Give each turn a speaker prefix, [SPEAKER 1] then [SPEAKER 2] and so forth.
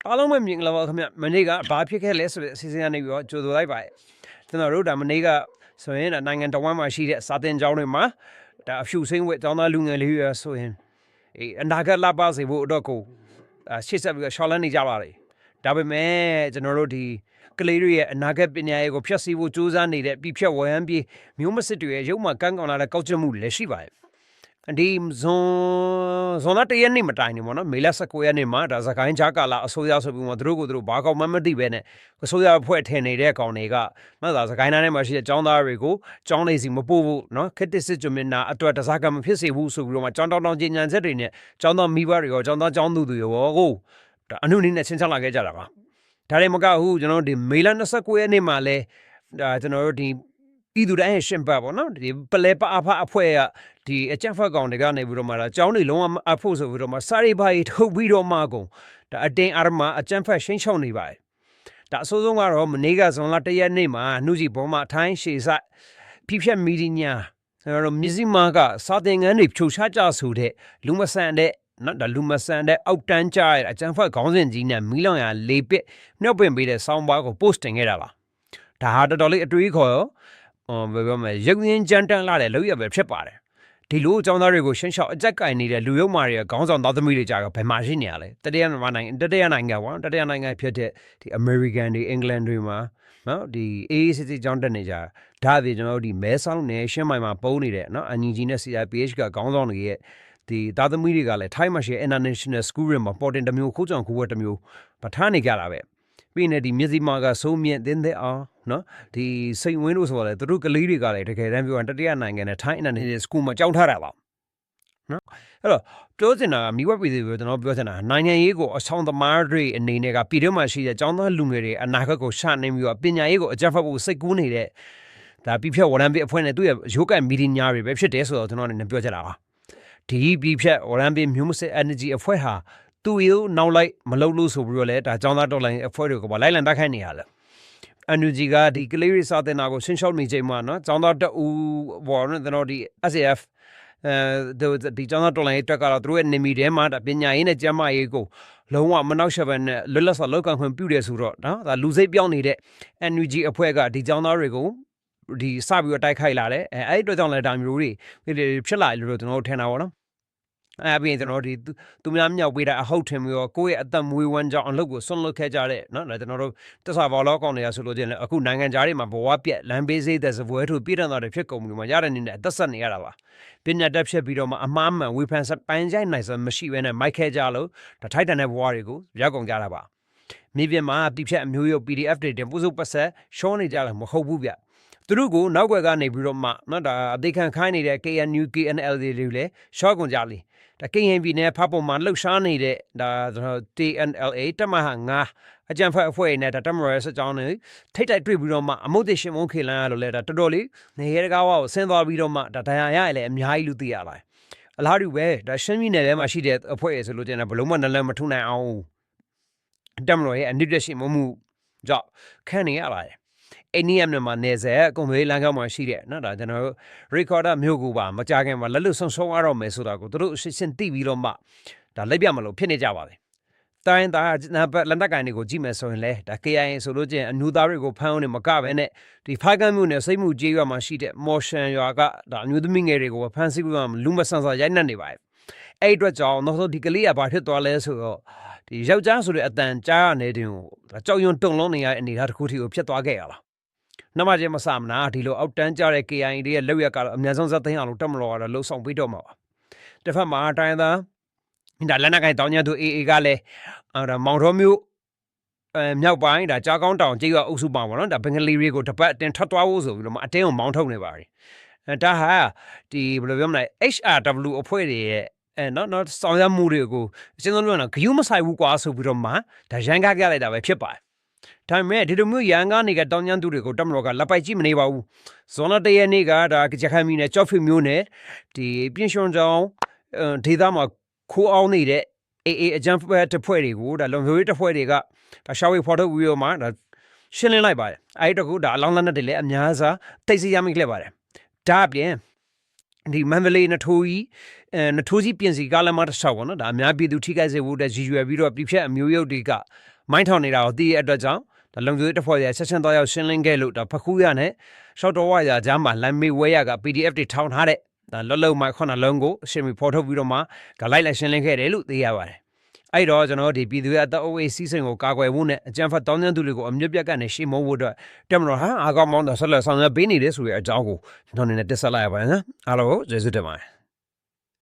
[SPEAKER 1] အားလုံးပဲမြင်လာပါခင်ဗျမနေ့ကဘာဖြစ်ခဲ့လဲဆိုတဲ့အစီအစဉ်ကနေပြီးတော့ကြိုဆိုလိုက်ပါတယ်ကျွန်တော်တို့ဒါမနေ့ကဆိုရင်နိုင်ငံတော်ဝန်မှရှိတဲ့စာတင်ကျောင်းတွေမှာဒါအဖြူစိမ့်ဝက်ကျောင်းသားလူငယ်လေးရဆိုရင်အနာဂတ်လာပါစေဖို့အတွက်ကိုရှေ့ဆက်ပြီးရှော်လန်းနေကြပါလေဒါပေမဲ့ကျွန်တော်တို့ဒီကလေးတွေရဲ့အနာဂတ်ပညာရေးကိုဖျက်ဆီးဖို့ကြိုးစားနေတဲ့ပြဖြတ်ဝရမ်းပြေမျိုးမစစ်တွေရဲ့ရုပ်မှကန်းကောင်လာတဲ့ကောက်ချက်မှုလည်းရှိပါတယ်ဒီဇွန်လတရက်နေ့မတိုင်နေပေါ့နော်မေလ19ရက်နေ့မှာဒါစကိုင်းဂျာကာလာအစိုးရဆိုပြီးမှသူတို့ဘာကောက်မှမသိပဲနဲ့အစိုးရအဖွဲ့ထင်နေတဲ့ကောင်တွေကမှဒါစကိုင်းနားထဲမှာရှိတဲ့ចောင်းသားတွေကိုចောင်းနေစီမပို့ဘူးနော်ခက်တစ်စစ်ကြမနာအတွက်တစားကမဖြစ်စေဘူးဆိုပြီးတော့မှចောင်းတောင်းကြီးညံချက်တွေနဲ့ចောင်းသားမိဘတွေရောចောင်းသားចောင်းသူတွေရောကိုဒါအနုနည်းနဲ့ချင်းချလာခဲ့ကြတာပါဒါတွေမကဘူးကျွန်တော်တို့ဒီမေလ29ရက်နေ့မှာလဲဒါကျွန်တော်တို့ဒီပြည်သူတိုင်းရှင်းပါပေါ့နော်ဒီပလဲပါအဖအဖွဲ့ကဒီအကြက်ဖက်ကောင်တွေကနေပြီးတော့မှဒါကျောင်းတွေလုံးဝအဖို့ဆိုပြီးတော့မှစာရိပါရီထုတ်ပြီးတော့မှကုန်ဒါအတင်းအာရမအကြက်ဖက်ရှင်းချုံနေပါတယ်ဒါအစိုးဆုံးကတော့မနေ့ကဇွန်လ1ရက်နေ့မှာနှုတ်စီဘောမှာထိုင်းရှေဆိုင်ဖိဖြက်မီဒီညာကျွန်တော်တို့မြစည်းမာကစာတင်ငန်းတွေဖြိုချကြဆိုတဲ့လူမဆန်တဲ့နော်ဒါလူမဆန်တဲ့အောက်တန်းကြတဲ့အကြက်ဖက်ခေါင်းစဉ်ကြီးနဲ့မီလောင်ရလေးပစ်နှုတ်ပင်ပေးတဲ့ဆောင်းပါးကို post တင်ခဲ့တာပါဒါဟာတော်တော်လေးအတွေးခေါ်ရောဘယ်ပြောမလဲရုပ်ရင်းကြမ်းတမ်းလာတဲ့လောက်ရပဲဖြစ်ပါတယ်ဒီလိုအကြောင်းသားတွေကိုရှင်းရှောက်အကြက်ကင်နေတဲ့လူရုပ်မာတွေခေါင်းဆောင်သားသမီးတွေကြာကဘယ်မှာရှိနေရလဲတတိယနိုင်ငံဖြစ်တဲ့ဒီ American တွေ England တွေမှာနော်ဒီ AACC ကြောင်းတက်နေကြဒါအပြင်ကျွန်တော်တို့ဒီမဲဆောင်းနယ်ရှင်းမိုင်မှာပုံနေတဲ့နော် NUG နဲ့ CIPH ကခေါင်းဆောင်တွေရဲ့ဒီသားသမီးတွေကလည်းထိုင်းမှာရှိ International School တွေမှာပေါ်တင်တစ်မျိုးခိုးကြောင်ခိုးဝက်တစ်မျိုးပထမ်းနေကြတာပဲပြီးနေဒီမြစီမာကစိုးမြင့်တင်းတဲ့အောင်နော်ဒီစိတ်ဝင်းလို့ဆိုတော့သူတို့ကလေးတွေကလည်းတကယ်တမ်းပြောရင်တတိယနိုင်ငံနဲ့ထိုင်းအနေနဲ့စကူမှာကြောင်းထားတာပါနော်အဲ့တော့ပြောစင်တာမိဘပြည်သူတွေကျွန်တော်ပြောစင်တာနိုင်ငံရေးကိုအဆောင်သမားတွေအနေနဲ့ကပြည်တွင်းမှာရှိတဲ့ကျောင်းသားလူငယ်တွေအနာဂတ်ကိုရှာနေပြီးတော့ပညာရေးကိုအကြက်ဖက်ဖို့စိတ်ကူးနေတဲ့ဒါပြဖြတ်ဝရမ်းပြအဖွဲ့နဲ့သူ့ရဲ့ရိုးကန်မီဒီညာတွေပဲဖြစ်တယ်ဆိုတော့ကျွန်တော်အနေနဲ့ပြောချင်တာပါဒီပြဖြတ်ဝရမ်းပြမျိုးမစစ် energy အဖွဲ့ဟာသူ့ရုပ်နောက်လိုက်မလုပ်လို့ဆိုပြီးတော့လဲဒါကျောင်းသားတော်လိုင်းအဖွဲ့တွေကိုပါလိုက်လံတိုက်ခိုက်နေရလဲNUG ကဒီကလေးတွေစာတင်တာကိုရှင်းရှောက်နေချိန်မှာနော်ကျောင်းသားတအူဘောနော်ကျွန်တော်ဒီ SAF ဒီကျောင်းသားတော်လိုင်းတက်ကတော့သူတို့ရဲ့နေမီထဲမှာဒါပညာရေးနဲ့ကျန်းမာရေးကိုလုံးဝမနှောက်ယှက်ပဲနဲ့လွတ်လပ်စွာလောက်ကန်ခွင့်ပြုတယ်ဆိုတော့နော်ဒါလူစိတ်ပြောင်းနေတဲ့ NUG အဖွဲ့ကဒီကျောင်းသားတွေကိုဒီစပြီးတော့တိုက်ခိုက်လာတယ်အဲ့ဒီအတွက်ကြောင့်လည်းဒါမျိုးတွေဖြစ်လာလို့ကျွန်တော်တို့ထင်တာပေါ့နော်အဲ့ပြီးကျွန်တော်ဒီသူများမြောက်ပေးတာအဟုတ်ထင်ပြီးတော့ကိုယ့်ရဲ့အသက်မွေးဝမ်းကြောင်းအလုပ်ကိုဆွန့်လွတ်ခဲ့ကြတဲ့နော်ဒါကျွန်တော်တို့တစ္ဆာဘောလောကောင်တွေကဆိုလို့ချင်းလည်းအခုနိုင်ငံခြားတွေမှာဘဝပြက်လမ်းဘေးစေးတဲ့စပွဲထုပြည်တော်တွေဖြစ်ကုန်ပြီးမှရတဲ့နေနဲ့အသက်ဆက်နေရတာပါပညာတတ်ဖြစ်ပြီးတော့မှအမှားမှန်ဝေဖန်ဆက်ပိုင်းဆိုင်နိုင်စမရှိဘဲနဲ့မိုက်ခဲကြလို့ဒါထိုက်တန်တဲ့ဘဝတွေကိုရောက်ကုန်ကြတာပါမြေပြင်မှာပြဖြတ်အမျိုးရုပ် PDF တွေတင်ပုစုပတ်ဆက်ရှောနေကြတယ်မဟုတ်ဘူးဗျသူတို့ကိုနောက်ွယ်ကနေပြီးတော့မှနော်ဒါအသေးခံခိုင်းနေတဲ့ KNU KNL တွေလည်းရှော့ကုန်ကြလိဒါ KNB နဲ့ဖတ်ပုံမှာလှုပ်ရှားနေတဲ့ဒါ TNLA တမဟာ9အကြံဖက်အဖွဲ့နဲ့ဒါတမရစကြောင်းနေထိတ်တိုက်တွေ့ပြီးတော့မှအမုတ်တရှင်မုန်းခေလန်းရလို့လဲဒါတော်တော်လေးနေရကားဝါကိုဆင်းသွားပြီးတော့မှဒါဒဏ်ရာရရလဲအများကြီးလူသိရပါတယ်အလားတူပဲဒါရှမ်းပြည်နယ်ထဲမှာရှိတဲ့အဖွဲ့ရဆိုလို့ကျန်တယ်ဘလုံးမနလည်းမထုနိုင်အောင်တမရရဲ့အနစ်တရှိမှုကြောင့်ခံနေရပါတယ်အိန္ဒိယမြန်မာနယ်စပ်ကွန်ဗေးလန်ကောက်မှာရှိတဲ့နော်ဒါကျွန်တော်တို့ recorder မျိုးကိုပါမကြခင်မှာလက်လွတ်ဆုံဆုံးရတော့မယ်ဆိုတာကိုတို့ရှင်းသိပြီးတော့မှဒါလက်ပြမလို့ဖြစ်နေကြပါပဲတိုင်းသားလန်တက်ကန်တွေကိုကြည့်မယ်ဆိုရင်လဲဒါ KIA ဆိုလို့ချင်းအနူသားတွေကိုဖမ်းအောင်နေမကပဲနဲ့ဒီဖိုက်ကမ်းမျိုးနဲ့စိတ်မှုကြေးရွာမှာရှိတဲ့မော်ရှန်ရွာကဒါအမျိုးသမီးငယ်တွေကိုဖမ်းဆီးပြီးတော့လူမဆန်စွာရိုက်နှက်နေပါတယ်အဲ့အတွက်ကြောင့်နောက်ဆုံးဒီကလေးကဘာဖြစ်သွားလဲဆိုတော့ဒီယောက်ျားဆိုတဲ့အတန်ကြားရနေတဲ့ကြောက်ရွံ့တုန်လုံးနေရတဲ့အနေအထားတစ်ခုထိကိုဖြစ်သွားခဲ့ရလားနမကျမစမနာဒီလိုအောက်တန်းကြတဲ့ KIA တွေရဲ့လောက်ရကတော့အများဆုံးဇက်သိန်းအောင်လို့တက်မလို့ကတော့လှုပ်ဆောင်ပြီးတော့မှာပါတစ်ဖက်မှာတိုင်းသားဒါလက်နက်ကိုင်တောင်းညသူ AA ကလည်းဒါမောင်တော်မျိုးမြောက်ပိုင်းဒါကြားကောင်းတောင်ကြေးရွာအုပ်စုပါပေါ့နော်ဒါဘင်္ဂလီတွေကိုတပတ်တင်ထွက်သွားဖို့ဆိုပြီးတော့အတင်းကိုမောင်းထုတ်နေပါတယ်ဒါဟာဒီဘယ်လိုပြောမလဲ HRW အဖွဲ့တွေရဲ့နော်ဆောင်ရမှုတွေကိုအစင်းဆုံးပြောတာဂယုမဆိုင်ဘူးကွာဆိုပြီးတော့မှဒါရန်ကားကြလိုက်တာပဲဖြစ်ပါတယ်ဒါပေမဲ့ဒီလိုမျိုးရန်ကနေကတောင်းကျမ်းသူတွေကိုတမတော်ကလက်ပိုက်ကြည့်မနေပါဘူးဇွန်လ1ရက်နေ့ကဒါကြခိုင်မီနဲ့ကြောက်ဖြူမျိုးနဲ့ဒီပြင်းရွှန်ကြောင်ဒေသမှာခိုးအောင်နေတဲ့အေအကြံဖက်တစ်ဖွဲ့တွေကိုဒါလုံမျိုးတစ်ဖွဲ့တွေကဒါရှောက်ဝေဖော်ထုတ်ပြီးတော့မှဒါရှင်းလင်းလိုက်ပါတယ်အဲ့တကူဒါအလောင်းလက်နဲ့တွေလည်းအများစားတိတ်စီရမိခဲ့ပါတယ်ဒါအပြင်ဒီမန္တလေးနထိုးကြီးပြင်စီကားလမ်းမတစ်လျှောက်ပေါ့နော်ဒါအများပြည်သူထိခိုက်စေဖို့အတွက်ရည်ရွယ်ပြီးတော့ပြဖြတ်အမျိုးရုပ်တွေက မိုင်းထောင်နေတာကိုသိရတဲ့အတွက်ကြောင့်ဒါလုံခြုံရေးတပ်ဖွဲ့တွေကချက်ချင်းသွားရောက်ရှင်းလင်းခဲ့လို့ဒါဖခူးရနဲ့ရှော့တော်ဝါရကြားမှာလမ်းမေးဝဲရက PDF တွေထောင်ထားတဲ့ဒါလွတ်လုံမိုက်9လုံးကိုအရှင်မီဖော်ထုတ်ပြီးတော့မှလိုက်ရှင်းလင်းခဲ့တယ်လို့သိရပါတယ်အဲ့တော့ကျွန်တော်ဒီပြည်သူရဲ့အသက်အဝေးစီးစိမ်ကိုကာကွယ်ဖို့နဲ့အကြံဖတ်တောင်းကျမ်းသူတွေကိုအမြင့်ပြတ်ကနေရှေ့မုံဖို့အတွက်တက်မတော်ဟာအာကောင်းမောင်းတော့ဆက်လက်ဆောင်ရွက်ပေးနေတယ်ဆိုတဲ့အကြောင်းကိုကျွန်တော်အနေနဲ့တက်ဆက်လိုက်ရပါတယ်နော်အားလုံးကိုကျေးဇူးတင်ပါတယ်